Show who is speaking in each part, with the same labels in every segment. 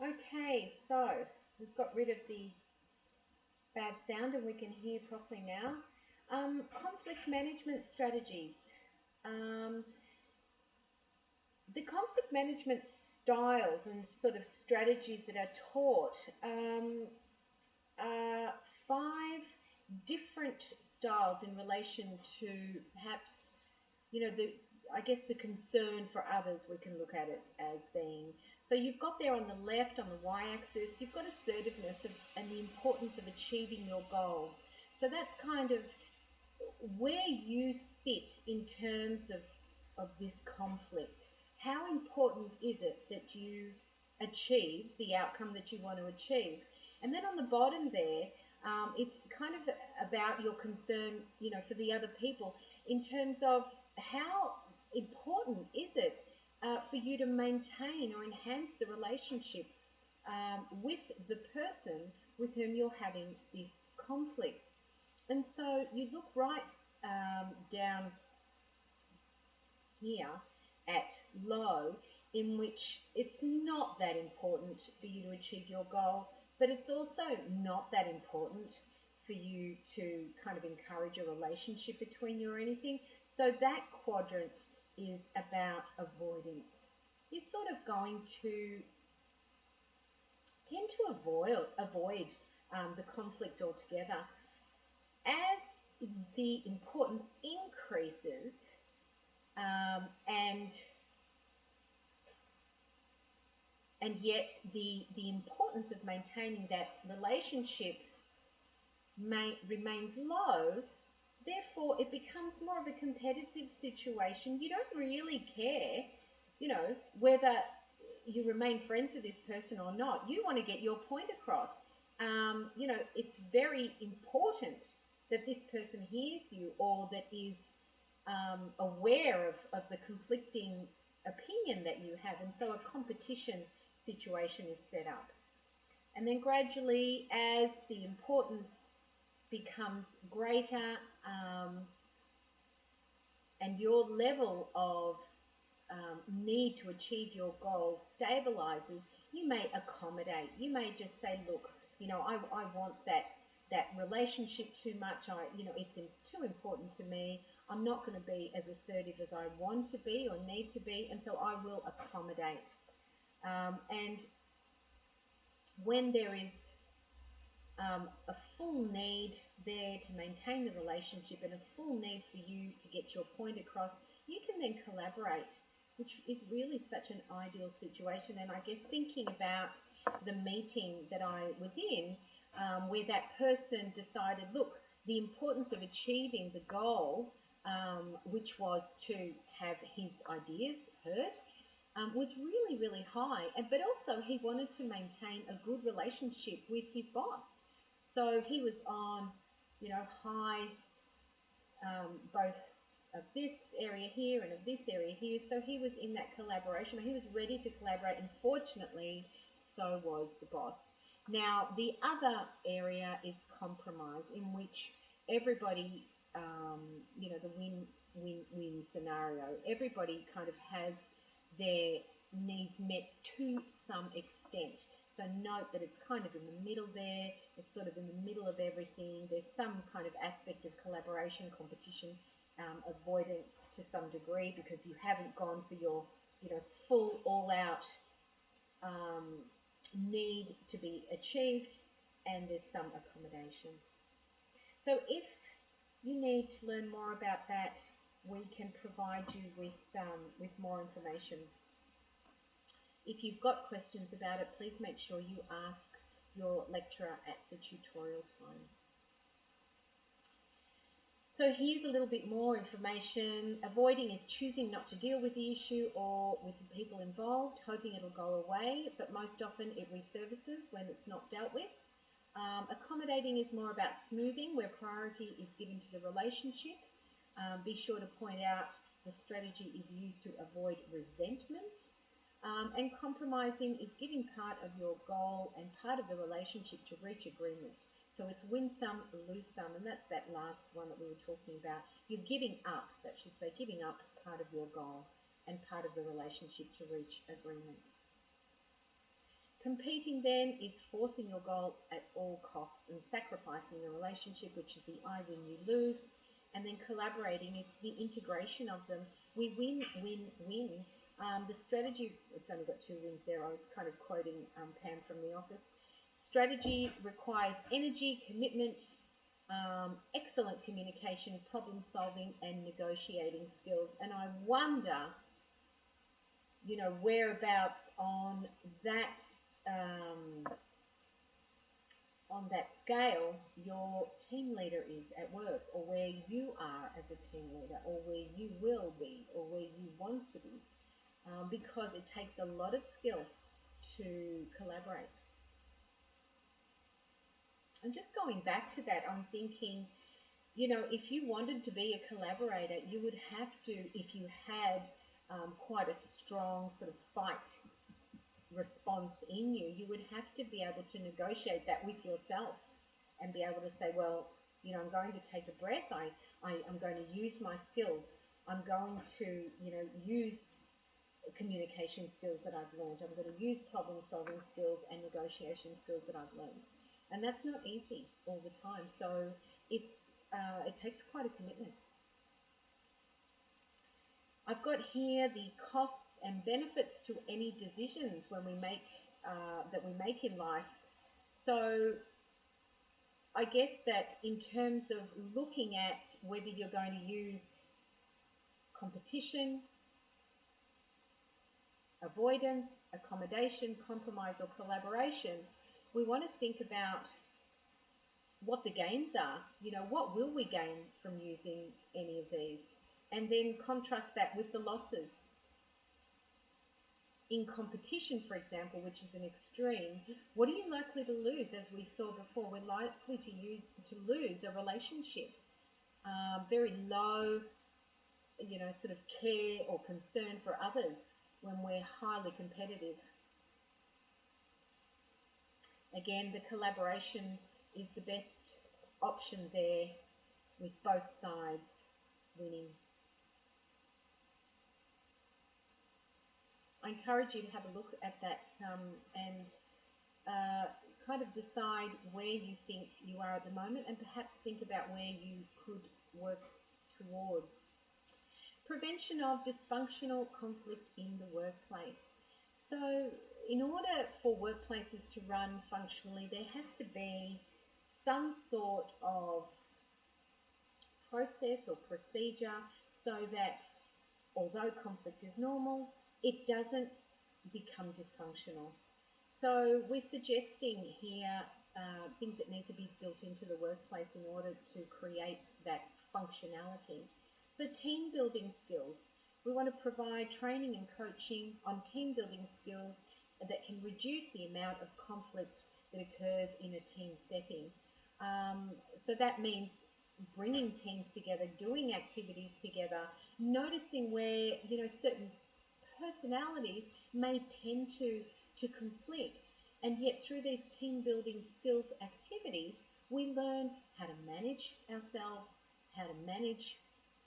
Speaker 1: Okay, so we've got rid of the bad sound and we can hear properly now. Conflict management strategies. Um, the conflict management styles and sort of strategies that are taught are 5 different styles in relation to perhaps, I guess the concern for others, we can look at it as being. So you've got there on the left, on the y-axis, you've got assertiveness and the importance of achieving your goal. So that's kind of where you sit in terms of this conflict. How important is it that you achieve the outcome that you want to achieve? And then on the bottom there, it's kind of about your concern, for the other people in terms of how important is it for you to maintain or enhance the relationship with the person with whom you're having this conflict. And so you look right down here at low, in which it's not that important for you to achieve your goal, but it's also not that important for you to kind of encourage a relationship between you or anything. So that quadrant is about avoidance. You're sort of going to tend to avoid the conflict altogether. As the importance increases, and yet the importance of maintaining that relationship remains low, therefore it becomes more of a competitive situation. You don't really care, whether you remain friends with this person or not. You want to get your point across. It's very important that this person hears you or that is aware of the conflicting opinion that you have, and so a competition situation is set up. And then gradually, as the importance becomes greater and your level of need to achieve your goals stabilizes, you may accommodate. You may just say, look, I want that relationship too much. It's too important to me. I'm not going to be as assertive as I want to be or need to be, and so I will accommodate. And when there is a full need there to maintain the relationship and a full need for you to get your point across, you can then collaborate, which is really such an ideal situation. And I guess thinking about the meeting that I was in, where that person decided, look, the importance of achieving the goal, which was to have his ideas heard, was really, really high. But also he wanted to maintain a good relationship with his boss. So he was on, high, both of this area here and of this area here. So he was in that collaboration. He was ready to collaborate, and fortunately, so was the boss. Now, the other area is compromise, in which everybody, the win-win-win scenario, everybody kind of has their needs met to some extent. So note that it's kind of in the middle there. It's sort of in the middle of everything. There's some kind of aspect of collaboration, competition, avoidance to some degree, because you haven't gone for your, full all-out need to be achieved, and there's some accommodation. So if you need to learn more about that, we can provide you with more information. If you've got questions about it, please make sure you ask your lecturer at the tutorial time. So here's a little bit more information. Avoiding is choosing not to deal with the issue or with the people involved, hoping it'll go away, but most often it resurfaces when it's not dealt with. Accommodating is more about smoothing, where priority is given to the relationship. Be sure to point out the strategy is used to avoid resentment. And compromising is giving part of your goal and part of the relationship to reach agreement. So it's win some, lose some, and that's that last one that we were talking about. You're giving up, that should say, giving up part of your goal and part of the relationship to reach agreement. Competing then is forcing your goal at all costs and sacrificing the relationship, which is the I win, you lose. And then collaborating is the integration of them. We win, win, win. The strategy, it's only got 2 wins there. I was kind of quoting Pam from The Office. Strategy requires energy, commitment, excellent communication, problem solving, and negotiating skills. And I wonder, whereabouts um, on that scale your team leader is at work, or where you are as a team leader, or where you will be, or where you want to be, because it takes a lot of skill to collaborate. And just going back to that, I'm thinking, if you wanted to be a collaborator, you would have to, if you had quite a strong sort of fight response in you, you would have to be able to negotiate that with yourself and be able to say, well, I'm going to take a breath. I'm going to use my skills. I'm going to, use communication skills that I've learned. I'm going to use problem solving skills and negotiation skills that I've learned. And that's not easy all the time. So it takes quite a commitment. I've got here the costs and benefits to any decisions when we make that we make in life. So I guess that in terms of looking at whether you're going to use competition, avoidance, accommodation, compromise, or collaboration, we want to think about what the gains are. What will we gain from using any of these? And then contrast that with the losses. In competition, for example, which is an extreme, what are you likely to lose? As we saw before, we're likely to lose a relationship. Very low, sort of care or concern for others when we're highly competitive. Again, the collaboration is the best option there, with both sides winning. I encourage you to have a look at that and kind of decide where you think you are at the moment, and perhaps think about where you could work towards. Prevention of dysfunctional conflict in the workplace. So in order for workplaces to run functionally, there has to be some sort of process or procedure so that although conflict is normal, it doesn't become dysfunctional. So we're suggesting here things that need to be built into the workplace in order to create that functionality. So team building skills. We want to provide training and coaching on team building skills that can reduce the amount of conflict that occurs in a team setting. So that means bringing teams together, doing activities together, noticing where certain personalities may tend to conflict, and yet through these team building skills activities we learn how to manage ourselves, how to manage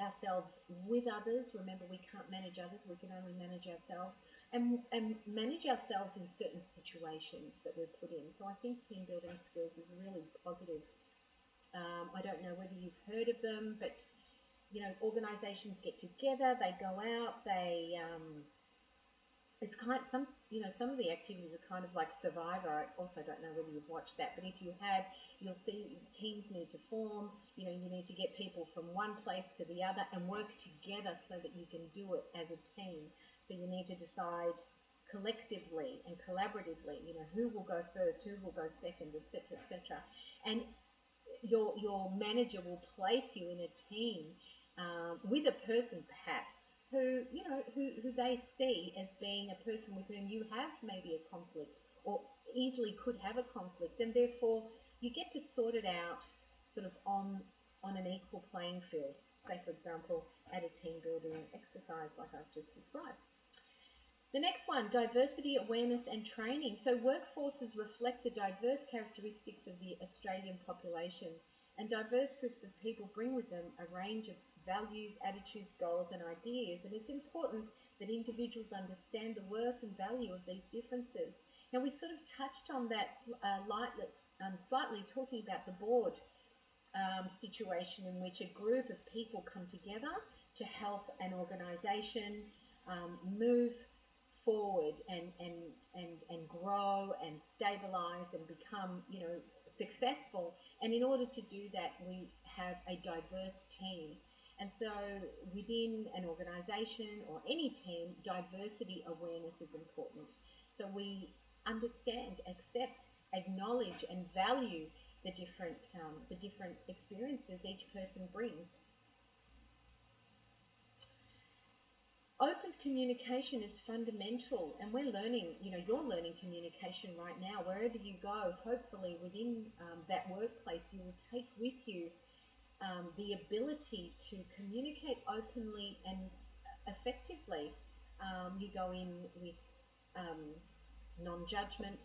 Speaker 1: ourselves with others. Remember, we can't manage others, we can only manage ourselves, and manage ourselves in certain situations that we're put in. So I think team building skills is really positive. I don't know whether you've heard of them, but organisations get together, they go out, it's kind of some of the activities are kind of like Survivor. I also don't know whether you've watched that, but if you have, you'll see teams need to form. You need to get people from one place to the other and work together so that you can do it as a team. So you need to decide collectively and collaboratively, who will go first, who will go second, etc., etc. And your manager will place you in a team with a person perhaps who they see as being a person with whom you have maybe a conflict, or easily could have a conflict, and therefore you get to sort it out sort of on an equal playing field. Say, for example, at a team building exercise like I've just described. The next one, diversity, awareness and training. So workforces reflect the diverse characteristics of the Australian population, and diverse groups of people bring with them a range of values, attitudes, goals and ideas, and it's important that individuals understand the worth and value of these differences. Now, we sort of touched on that slightly, talking about the board situation in which a group of people come together to help an organisation move forward and grow and stabilise and become, successful. And in order to do that, we have a diverse team. And so within an organisation or any team, diversity awareness is important. So we understand, accept, acknowledge and value the different experiences each person brings. Open communication is fundamental, and we're learning, you're learning communication right now. Wherever you go, hopefully within that workplace, you will take with you the ability to communicate openly and effectively. You go in with non-judgment.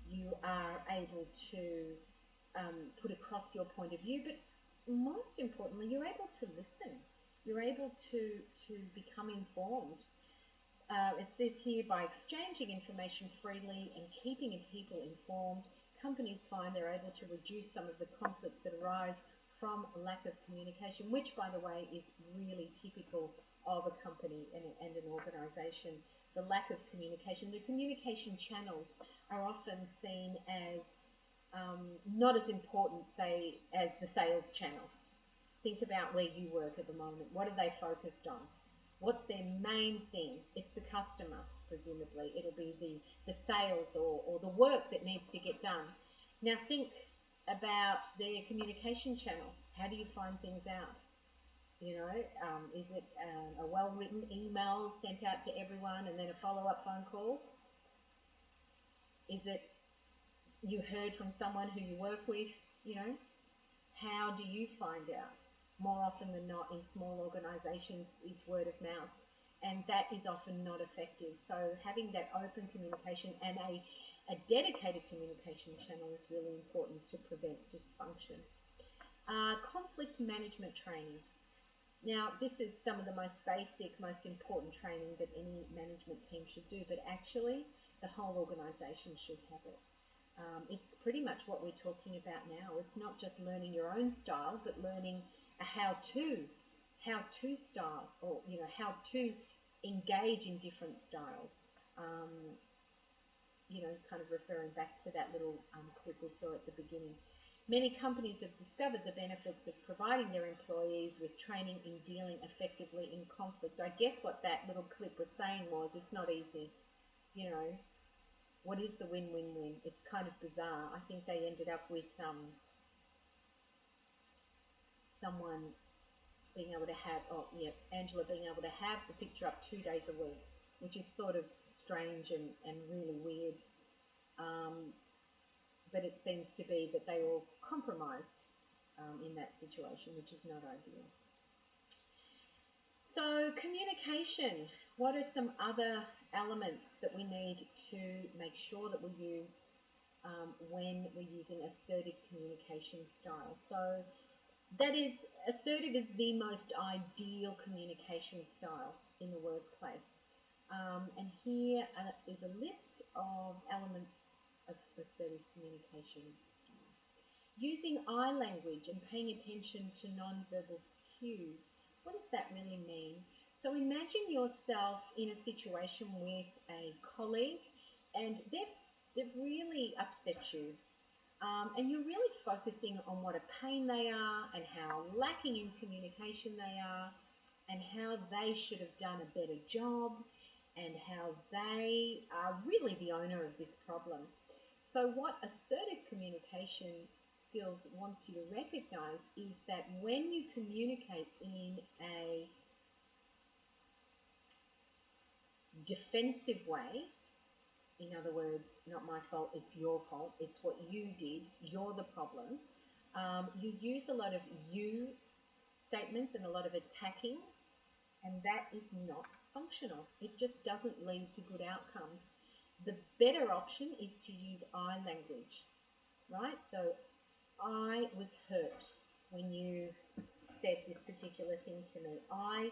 Speaker 1: You are able to put across your point of view, but most importantly, you're able to listen. You're able to become informed. It says here, by exchanging information freely and keeping people informed, companies find they're able to reduce some of the conflicts that arise from lack of communication, which, by the way, is really typical of a company and an organisation. The lack of communication. The communication channels are often seen as not as important, say, as the sales channel. Think about where you work at the moment. What are they focused on? What's their main thing? It's the customer, presumably. It'll be the sales or the work that needs to get done. Now think about their communication channel. How do you find things out? Is it a well-written email sent out to everyone and then a follow-up phone call? Is it you heard from someone who you work with? How do you find out? More often than not, in small organisations, it's word of mouth, and that is often not effective. So having that open communication and a dedicated communication channel is really important to prevent dysfunction. Conflict management training. Now, this is some of the most basic, most important training that any management team should do, but actually the whole organisation should have it. It's pretty much what we're talking about now. It's not just learning your own style, but learning a how-to style, or how to engage in different styles. Kind of referring back to that little clip we saw at the beginning. Many companies have discovered the benefits of providing their employees with training in dealing effectively in conflict. I guess what that little clip was saying was, it's not easy. What is the win-win-win? It's kind of bizarre. I think they ended up with someone being able to have, Angela being able to have the picture up 2 days a week, which is sort of strange and really weird. But it seems to be that they all compromised in that situation, which is not ideal. So communication. What are some other elements that we need to make sure that we use when we're using assertive communication style? So that is, assertive is the most ideal communication style in the workplace. And here is a list of elements of assertive communication style. Using eye language and paying attention to non-verbal cues. What does that really mean? So imagine yourself in a situation with a colleague and they've really upset you. And you're really focusing on what a pain they are and how lacking in communication they are and how they should have done a better job and how they are really the owner of this problem. So what assertive communication skills wants you to recognize is that when you communicate in a defensive way, in other words, not my fault, it's your fault, it's what you did, you're the problem, you use a lot of you statements and a lot of attacking, and that is not functional. It just doesn't lead to good outcomes. The better option is to use I language, right? So I was hurt when you said this particular thing to me. I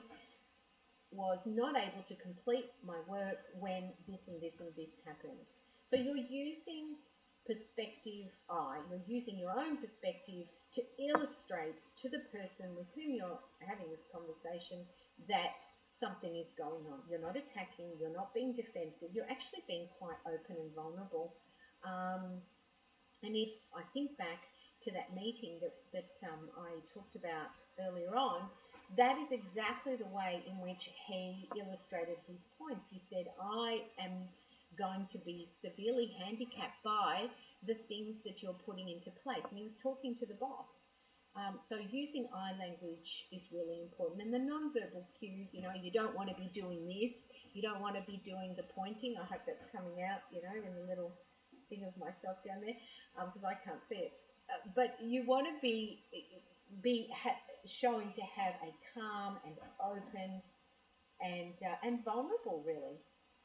Speaker 1: was not able to complete my work when this and this and this happened. So you're using perspective I, you're using your own perspective to illustrate to the person with whom you're having this conversation that something is going on. You're not attacking, you're not being defensive, you're actually being quite open and vulnerable. And if I think back to that meeting that I talked about earlier on, that is exactly the way in which he illustrated his points. He said, I am going to be severely handicapped by the things that you're putting into place. And he was talking to the boss. So using eye language is really important. And the non-verbal cues, you don't want to be doing this. You don't want to be doing the pointing. I hope that's coming out, in the little thing of myself down there, because I can't see it. But you want to be showing to have a calm and open and vulnerable, really,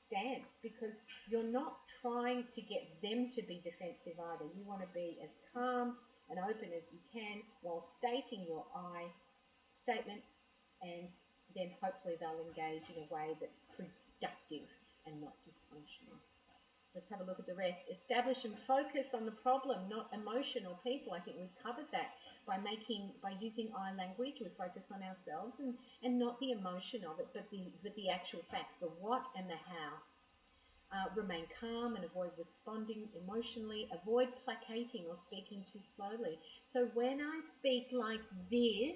Speaker 1: stance, because you're not trying to get them to be defensive either. You want to be as calm and open as you can while stating your I statement, and then hopefully they'll engage in a way that's productive and not dysfunctional. Let's have a look at the rest. Establish and focus on the problem, not emotion or people. I think we've covered that by using I language. We focus on ourselves and not the emotion of it, but the actual facts, the what and the how. Remain calm and avoid responding emotionally. Avoid placating or speaking too slowly. So when I speak like this,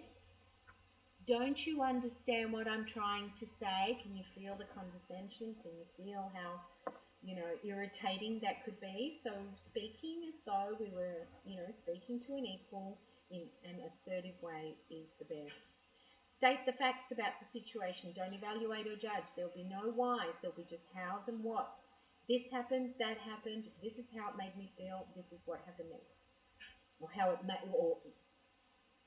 Speaker 1: don't you understand what I'm trying to say? Can you feel the condescension? Can you feel how irritating that could be? So speaking as though we were, speaking to an equal in an assertive way is the best. State the facts about the situation. Don't evaluate or judge. There'll be no whys. There'll be just hows and whats. This happened, that happened, this is how it made me feel, this is what happened next. Or how it made, or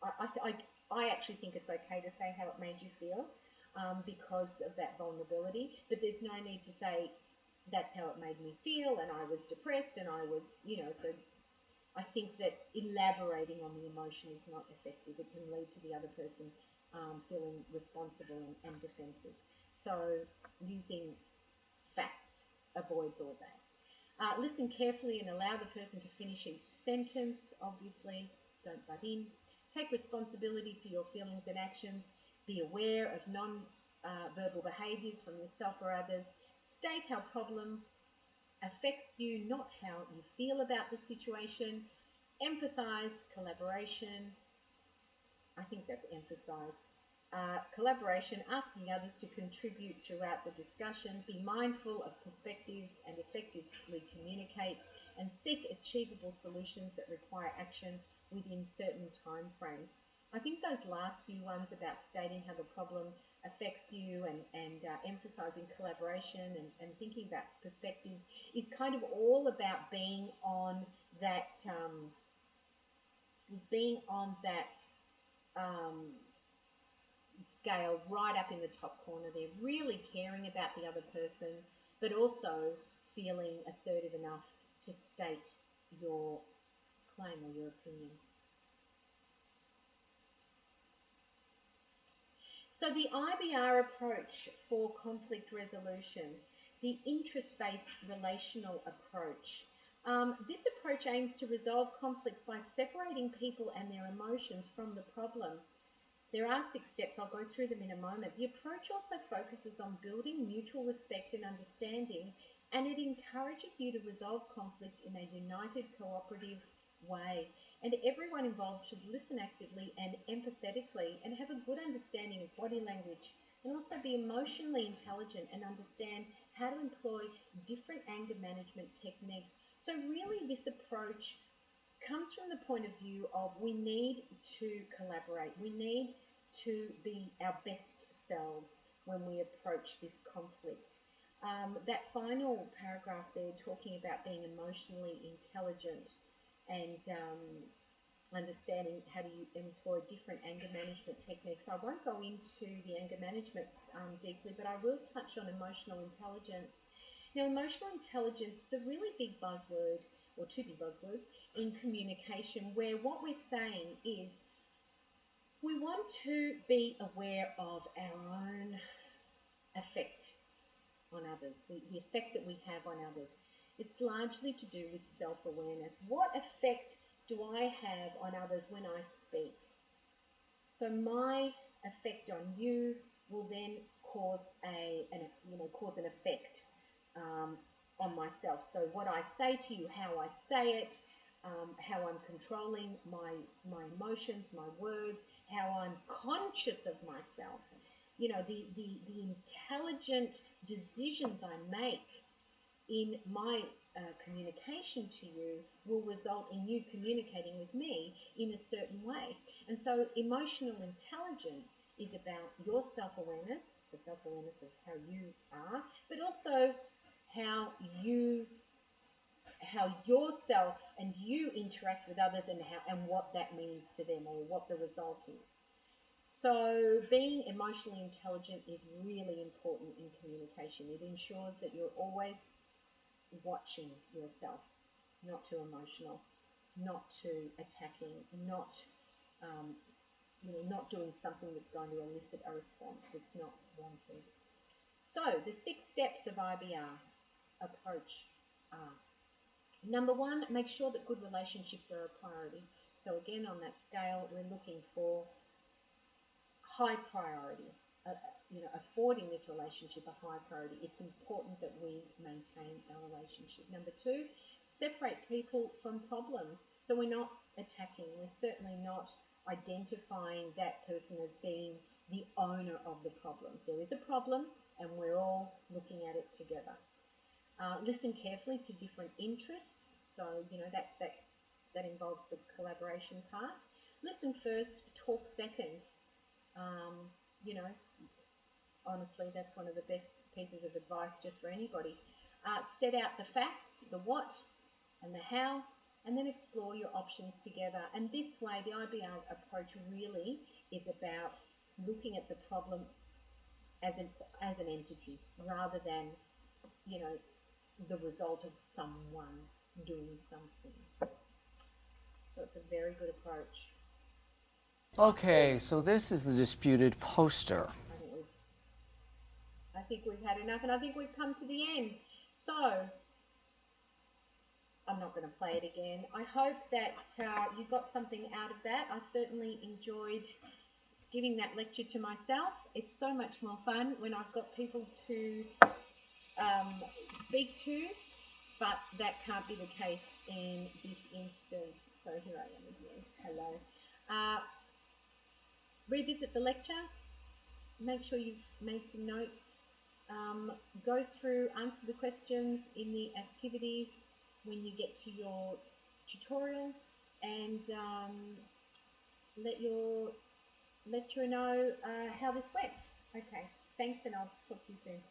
Speaker 1: I actually think it's okay to say how it made you feel because of that vulnerability, but there's no need to say that's how it made me feel and I was depressed and I was, so I think that elaborating on the emotion is not effective. It can lead to the other person feeling responsible and defensive. So using facts avoids all that. Listen carefully and allow the person to finish each sentence, obviously. Don't butt in. Take responsibility for your feelings and actions. Be aware of non-verbal behaviours from yourself or others. State how problem affects you, not how you feel about the situation. Empathize, collaboration. I think that's emphasize. Collaboration, asking others to contribute throughout the discussion. Be mindful of perspectives and effectively communicate, and seek achievable solutions that require action within certain time frames. I think those last few ones about stating how the problem affects you and emphasizing collaboration and thinking about perspectives is kind of all about being on that scale right up in the top corner there, really caring about the other person, but also feeling assertive enough to state your claim or your opinion. So the IBR approach for conflict resolution, the interest-based relational approach. This approach aims to resolve conflicts by separating people and their emotions from the problem. There are 6 steps, I'll go through them in a moment. The approach also focuses on building mutual respect and understanding, and it encourages you to resolve conflict in a united, cooperative way. And everyone involved should listen actively and empathetically and have a good understanding of body language, and also be emotionally intelligent and understand how to employ different anger management techniques. So really this approach comes from the point of view of we need to collaborate. We need to be our best selves when we approach this conflict. That final paragraph there talking about being emotionally intelligent and understanding how to employ different anger management techniques. I won't go into the anger management deeply, but I will touch on emotional intelligence. Now, emotional intelligence is a really big buzzword, or 2 big buzzwords, in communication, where what we're saying is we want to be aware of our own effect on others, the effect that we have on others. It's largely to do with self-awareness. What effect do I have on others when I speak? So my effect on you will then cause cause an effect on myself. So what I say to you, how I say it, how I'm controlling my emotions, my words, how I'm conscious of myself. The intelligent decisions I make in my communication to you will result in you communicating with me in a certain way. And so emotional intelligence is about your self-awareness, so self-awareness of how you are, but also how yourself and you interact with others, and what that means to them, or what the result is. So being emotionally intelligent is really important in communication. It ensures that you're always watching yourself, not too emotional, not too attacking, um, not doing something that's going to elicit a response that's not wanted. So the 6 steps of IBR approach are: number 1, make sure that good relationships are a priority. So again, on that scale, we're looking for high priority, affording this relationship a high priority. It's important that we maintain our relationship. Number 2, separate people from problems. So we're not attacking, we're certainly not identifying that person as being the owner of the problem. There is a problem and we're all looking at it together. Listen carefully to different interests. So, that involves the collaboration part. Listen first, talk second. Um, you know, Honestly, that's one of the best pieces of advice just for anybody. Set out the facts, the what and the how, and then explore your options together. And this way, the IBR approach really is about looking at the problem as an entity, rather than, the result of someone doing something. So it's a very good approach.
Speaker 2: Okay, so this is the disputed poster.
Speaker 1: I think we've had enough, and I think we've come to the end. So I'm not going to play it again. I hope that you got something out of that. I certainly enjoyed giving that lecture to myself. It's so much more fun when I've got people to speak to, but that can't be the case in this instance. So here I am again. Hello. Revisit the lecture. Make sure you've made some notes. Go through, answer the questions in the activities when you get to your tutorial, and let your lecturer know how this went. Okay, thanks, and I'll talk to you soon.